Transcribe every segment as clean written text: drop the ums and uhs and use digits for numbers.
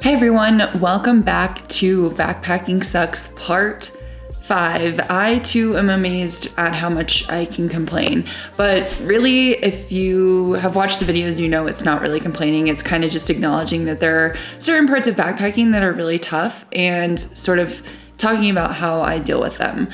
Hey everyone, welcome back to Backpacking Sucks Part 5. I too am amazed at how much I can complain, but really if you have watched the videos, you know it's not really complaining. It's kind of just acknowledging that there are certain parts of backpacking that are really tough and sort of talking about how I deal with them.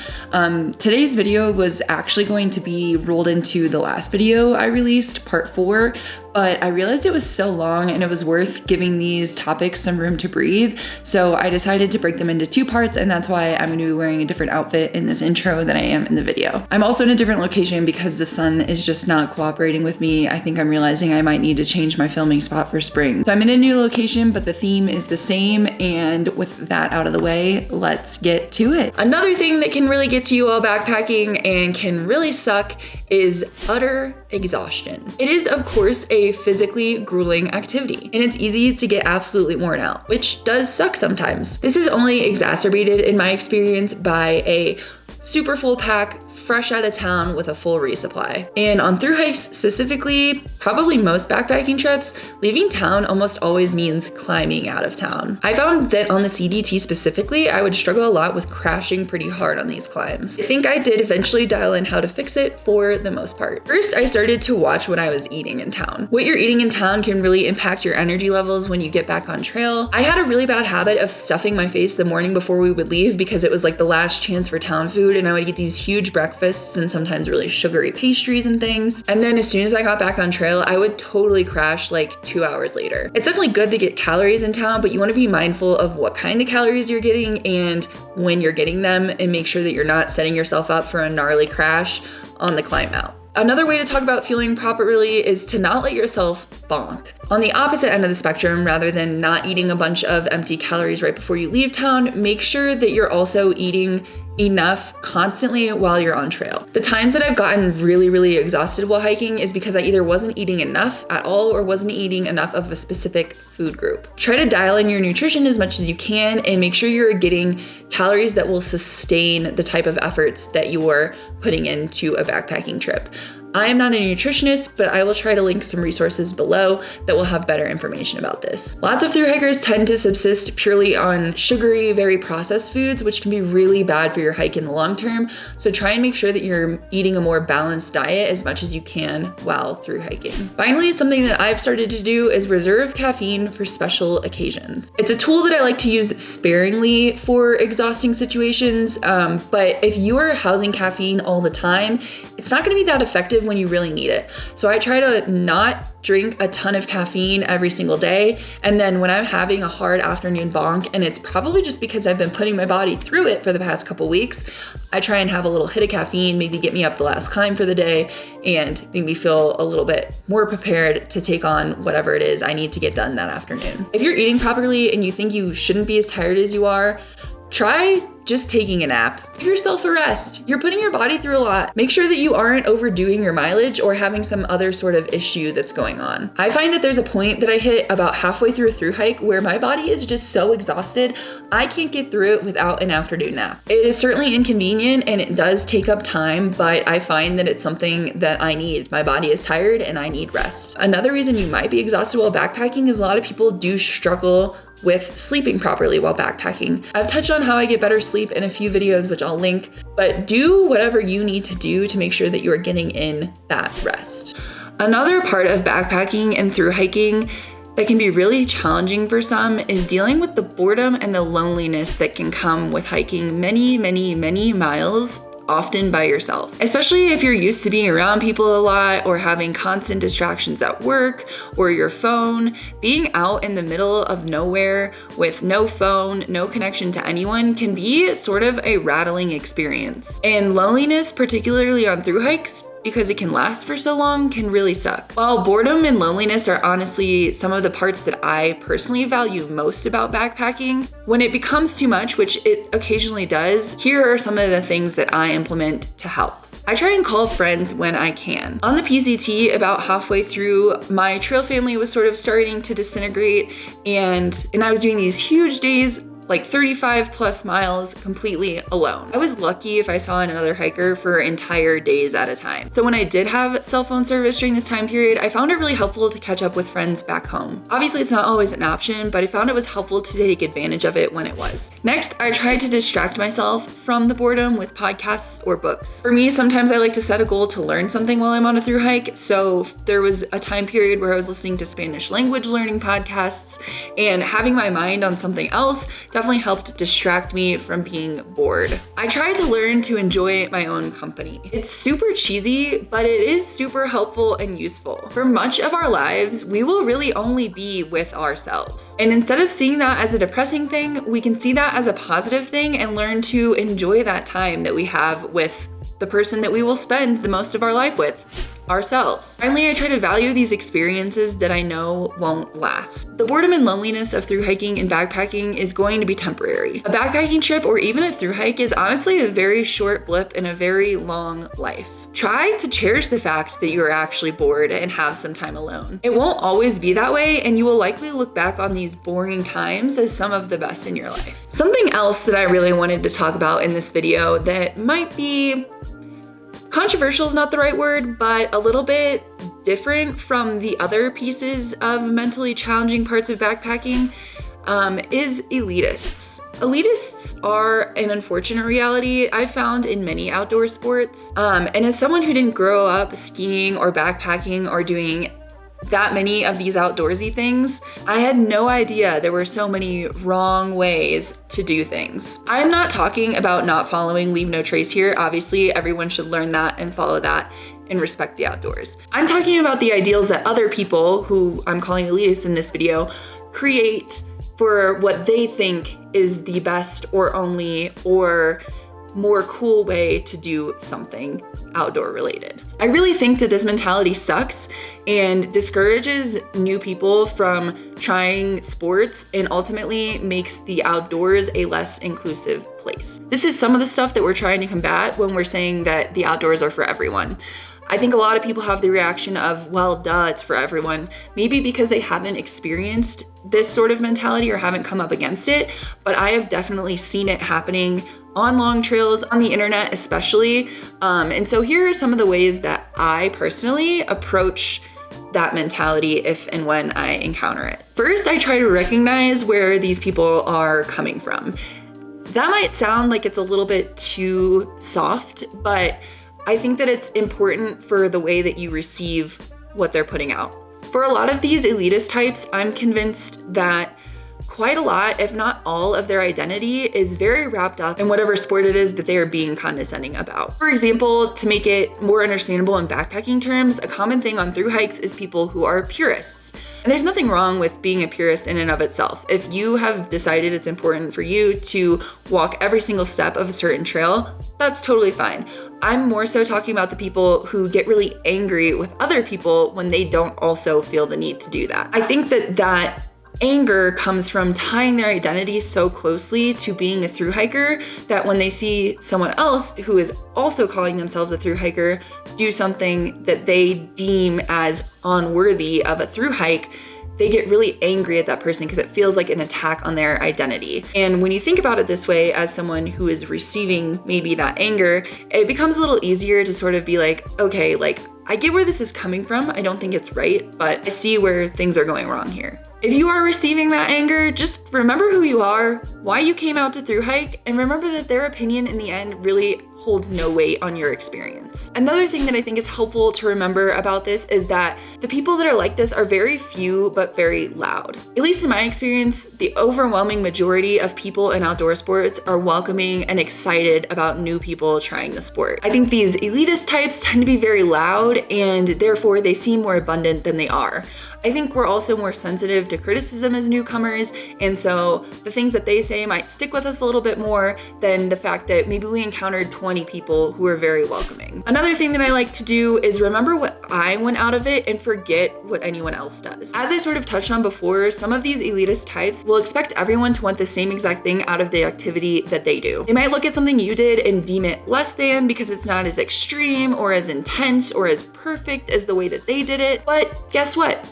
Today's video was actually going to be rolled into the last video I released, part 4, but I realized it was so long and it was worth giving these topics some room to breathe. So I decided to break them into 2 parts, and that's why I'm gonna be wearing a different outfit in this intro than I am in the video. I'm also in a different location because the sun is just not cooperating with me. I think I'm realizing I might need to change my filming spot for spring. So I'm in a new location, but the theme is the same. And with that out of the way, let's get to it. Another thing that can really get to you while backpacking and can really suck is utter exhaustion. It is, of course, a physically grueling activity, and it's easy to get absolutely worn out, which does suck sometimes. This is only exacerbated in my experience by a super full pack, fresh out of town with a full resupply. And on through hikes specifically, probably most backpacking trips, leaving town almost always means climbing out of town. I found that on the CDT specifically, I would struggle a lot with crashing pretty hard on these climbs. I think I did eventually dial in how to fix it for the most part. First, I started to watch what I was eating in town. What you're eating in town can really impact your energy levels when you get back on trail. I had a really bad habit of stuffing my face the morning before we would leave because it was like the last chance for town food, and I would get these huge breakfasts and sometimes really sugary pastries and things. And then as soon as I got back on trail, I would totally crash like 2 hours later. It's definitely good to get calories in town, but you want to be mindful of what kind of calories you're getting and when you're getting them, and make sure that you're not setting yourself up for a gnarly crash on the climb out. Another way to talk about fueling properly is to not let yourself bonk. On the opposite end of the spectrum, rather than not eating a bunch of empty calories right before you leave town, make sure that you're also eating enough constantly while you're on trail. The times that I've gotten really exhausted while hiking is because I either wasn't eating enough at all or wasn't eating enough of a specific food group. Try to dial in your nutrition as much as you can and make sure you're getting calories that will sustain the type of efforts that you're putting into a backpacking trip. I am not a nutritionist, but I will try to link some resources below that will have better information about this. Lots of thru hikers tend to subsist purely on sugary, very processed foods, which can be really bad for your hike in the long term. So try and make sure that you're eating a more balanced diet as much as you can while thru hiking. Finally, something that I've started to do is reserve caffeine for special occasions. It's a tool that I like to use sparingly for exhausting situations, but if you are housing caffeine all the time, it's not gonna be that effective when you really need it. So I try to not drink a ton of caffeine every single day. And then when I'm having a hard afternoon bonk, and it's probably just because I've been putting my body through it for the past couple weeks, I try and have a little hit of caffeine, maybe get me up the last climb for the day and make me feel a little bit more prepared to take on whatever it is I need to get done that afternoon. If you're eating properly and you think you shouldn't be as tired as you are, try just taking a nap. Give yourself a rest. You're putting your body through a lot. Make sure that you aren't overdoing your mileage or having some other sort of issue that's going on. I find that there's a point that I hit about halfway through a thru hike where my body is just so exhausted, I can't get through it without an afternoon nap. It is certainly inconvenient and it does take up time, but I find that it's something that I need. My body is tired and I need rest. Another reason you might be exhausted while backpacking is a lot of people do struggle with sleeping properly while backpacking. I've touched on how I get better sleep in a few videos, which I'll link, but do whatever you need to do to make sure that you are getting in that rest. Another part of backpacking and through hiking that can be really challenging for some is dealing with the boredom and the loneliness that can come with hiking many miles, often by yourself. Especially if you're used to being around people a lot or having constant distractions at work or your phone. Being out in the middle of nowhere with no phone, no connection to anyone can be sort of a rattling experience. And loneliness, particularly on thru hikes, because it can last for so long, can really suck. While boredom and loneliness are honestly some of the parts that I personally value most about backpacking, when it becomes too much, which it occasionally does, here are some of the things that I implement to help. I try and call friends when I can. On the PCT, about halfway through, my trail family was sort of starting to disintegrate, and I was doing these huge days like 35 plus miles completely alone. I was lucky if I saw another hiker for entire days at a time. So when I did have cell phone service during this time period, I found it really helpful to catch up with friends back home. Obviously, it's not always an option, but I found it was helpful to take advantage of it when it was. Next, I tried to distract myself from the boredom with podcasts or books. For me, sometimes I like to set a goal to learn something while I'm on a thru hike. So there was a time period where I was listening to Spanish language learning podcasts, and having my mind on something else definitely helped distract me from being bored. I tried to learn to enjoy my own company. It's super cheesy, but it is super helpful and useful. For much of our lives, we will really only be with ourselves. And instead of seeing that as a depressing thing, we can see that as a positive thing and learn to enjoy that time that we have with the person that we will spend the most of our life with, ourselves. Finally, I try to value these experiences that I know won't last. The boredom and loneliness of thru hiking and backpacking is going to be temporary. A backpacking trip or even a thru hike is honestly a very short blip in a very long life. Try to cherish the fact that you are actually bored and have some time alone. It won't always be that way, and you will likely look back on these boring times as some of the best in your life. Something else that I really wanted to talk about in this video that might be controversial is not the right word, but a little bit different from the other pieces of mentally challenging parts of backpacking, is elitists. Elitists are an unfortunate reality I've found in many outdoor sports. And as someone who didn't grow up skiing or backpacking or doing that many of these outdoorsy things, I had no idea there were so many wrong ways to do things. I'm not talking about not following Leave No Trace here. Obviously, everyone should learn that and follow that and respect the outdoors. I'm talking about the ideals that other people, who I'm calling elitists in this video, create for what they think is the best or only or more cool way to do something outdoor related. I really think that this mentality sucks and discourages new people from trying sports and ultimately makes the outdoors a less inclusive place. This is some of the stuff that we're trying to combat when we're saying that the outdoors are for everyone. I think a lot of people have the reaction of, well, duh, it's for everyone. Maybe because they haven't experienced this sort of mentality or haven't come up against it, but I have definitely seen it happening on long trails, on the internet especially. And so here are some of the ways that I personally approach that mentality if and when I encounter it. First, I try to recognize where these people are coming from. That might sound like it's a little bit too soft, but I think that it's important for the way that you receive what they're putting out. For a lot of these elitist types, I'm convinced that quite a lot, if not all, of their identity is very wrapped up in whatever sport it is that they are being condescending about. For example, to make it more understandable in backpacking terms, a common thing on thru hikes is people who are purists. And there's nothing wrong with being a purist in and of itself. If you have decided it's important for you to walk every single step of a certain trail, that's totally fine. I'm more so talking about the people who get really angry with other people when they don't also feel the need to do that. I think that anger comes from tying their identity so closely to being a thru hiker that when they see someone else who is also calling themselves a thru hiker do something that they deem as unworthy of a thru hike, they get really angry at that person because it feels like an attack on their identity. And when you think about it this way, as someone who is receiving maybe that anger, it becomes a little easier to sort of be like, okay, like, I get where this is coming from. I don't think it's right, but I see where things are going wrong here. If you are receiving that anger, just remember who you are, why you came out to thru hike, and remember that their opinion in the end really holds no weight on your experience. Another thing that I think is helpful to remember about this is that the people that are like this are very few but very loud. At least in my experience, the overwhelming majority of people in outdoor sports are welcoming and excited about new people trying the sport. I think these elitist types tend to be very loud and therefore they seem more abundant than they are. I think we're also more sensitive to criticism as newcomers, and so the things that they say might stick with us a little bit more than the fact that maybe we encountered 20 people who are very welcoming. Another thing that I like to do is remember what I want out of it and forget what anyone else does. As I sort of touched on before, some of these elitist types will expect everyone to want the same exact thing out of the activity that they do. They might look at something you did and deem it less than because it's not as extreme or as intense or as perfect as the way that they did it, but guess what?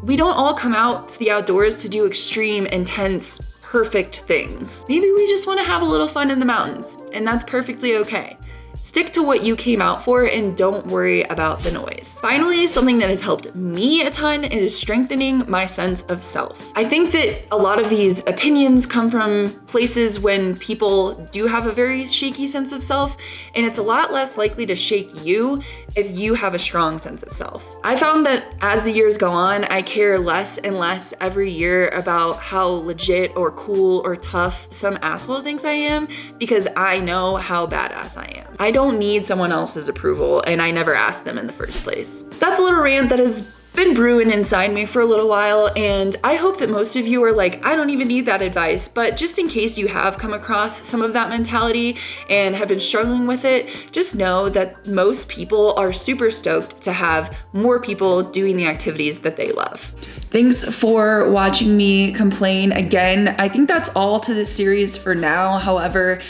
We don't all come out to the outdoors to do extreme, intense, perfect things. Maybe we just want to have a little fun in the mountains, and that's perfectly okay. Stick to what you came out for and don't worry about the noise. Finally, something that has helped me a ton is strengthening my sense of self. I think that a lot of these opinions come from places when people do have a very shaky sense of self, and it's a lot less likely to shake you if you have a strong sense of self. I found that as the years go on, I care less and less every year about how legit or cool or tough some asshole thinks I am, because I know how badass I am. I don't need someone else's approval, and I never asked them in the first place. That's a little rant that has been brewing inside me for a little while, and I hope that most of you are like, I don't even need that advice, but just in case you have come across some of that mentality and have been struggling with it, just know that most people are super stoked to have more people doing the activities that they love. Thanks for watching me complain again. I think that's all to this series for now. However,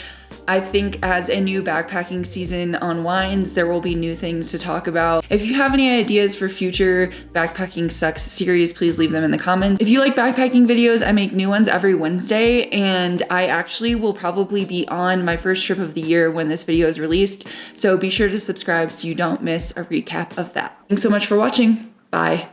I think as a new backpacking season unwinds, there will be new things to talk about. If you have any ideas for future Backpacking Sucks series, please leave them in the comments. If you like backpacking videos, I make new ones every Wednesday, and I actually will probably be on my first trip of the year when this video is released. So be sure to subscribe so you don't miss a recap of that. Thanks so much for watching. Bye.